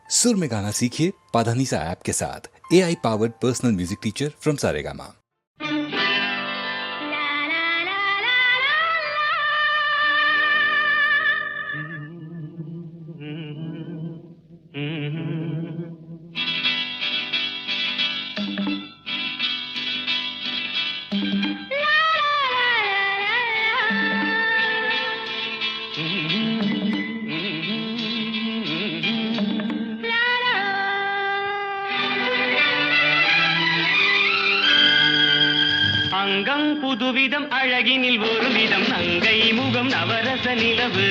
सुर में गाना सीखिए पाधानीसा ऐप के साथ। AI powered personal music teacher from Saregama. அங்கம் புதுவிதம் அழகினில் ஒரு விதம் நங்கை முகம் நவரச நிலவு.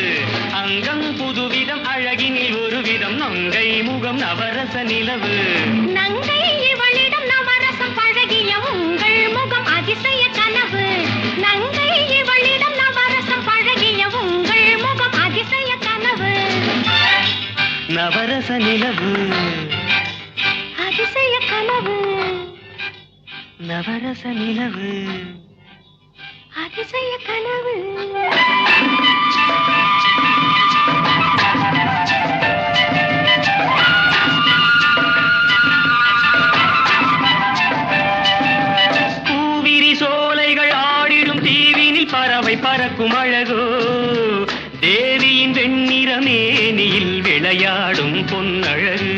அங்கம் புதுவிதம் அழகினில் ஒரு விதம் நங்கை முகம் நவரச நிலவு. நங்கை இவளிடம் நவரசம் பழகிய உங்கள் முகம் அதிசய கனவு. நங்கை இவளிடம் நவரசம் பழகிய உங்கள் முகம் அதிசய கனவு. நவரச நிலவு அதிசய கனவு. நவரச நிலவு அதிசய கனவு. பூவிரி சோலைகள் ஆடிடும் தீவினில் பறவை பறக்கும் அழகோ. தேவியின் வெண்ணிற மேனியில் விளையாடும் பொன்னழகு.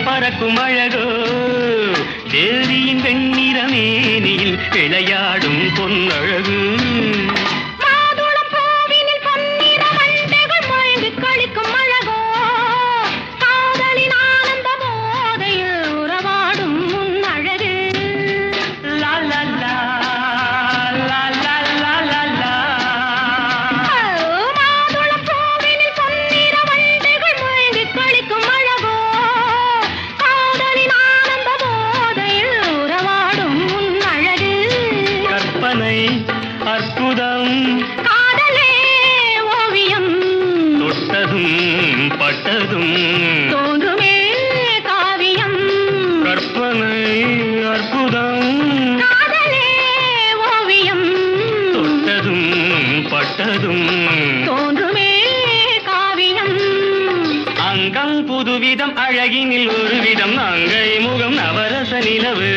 பறக்கும் அழகோ தேவியின் வெண்ணிற மேனியில் விளையாடும் பொன்னழகு. மாதுளம் பூவினில் பொன்னிற வண்டுகள் மொய்ந்து களிக்கும் அழகோ. காதலின் ஆனந்த போதையில் உறவாடும் முன்னழகு. லா லா லா லா லா லா லா லா. மாதுளம் பூவினில் பொன்னிற வண்டுகள் மொய்ந்து களிக்கும் அழகோ. அற்புதம் காதலே ஓவியம். தொட்டதும் பட்டதும் தோன்றுமே காவியம். கற்பனை அற்புதம் காதலே ஓவியம். தொட்டதும் பட்டதும் தோன்றுமே காவியம். அங்கம் புதுவிதம் அழகினில் ஒரு விதம் நங்கை முகம் நவரச நிலவு.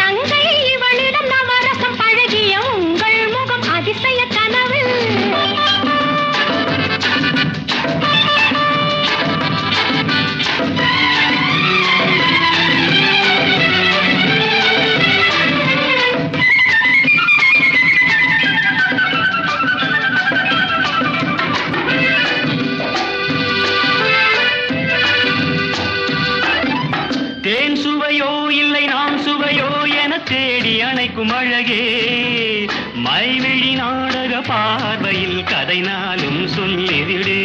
நங்கை இவளிடம் நவரசம் பழகிய உங்கள் முகம் அதிசய கனவு. தேன் சுவையோ இல்லை நாம் சுவையோ என தேடி அணைக்கும் அழகே. மைவிழி நாடக பார்வையில் கதை நாளும் சொல்லிவிடு.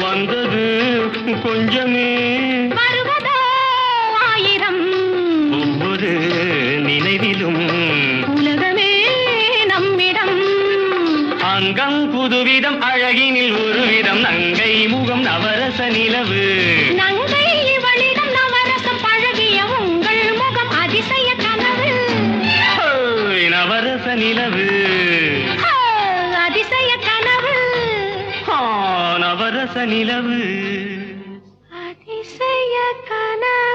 வந்தது கொஞ்சமே வருவதோ ஆயிரம். ஒவ்வொரு நினைவிலும் உலகமே நம்மிடம். அங்கம் புதுவிதம் அழகினில் ஒரு விதம் நங்கை முகம் நவரச நிலவு. நங்கை இவளிடம் நவரசம் பழகிய உங்கள் முகம் அதிசய கனவு. நவரச நிலவு அதிசய கனவு. நவரச நிலவு அதிசய கனவு.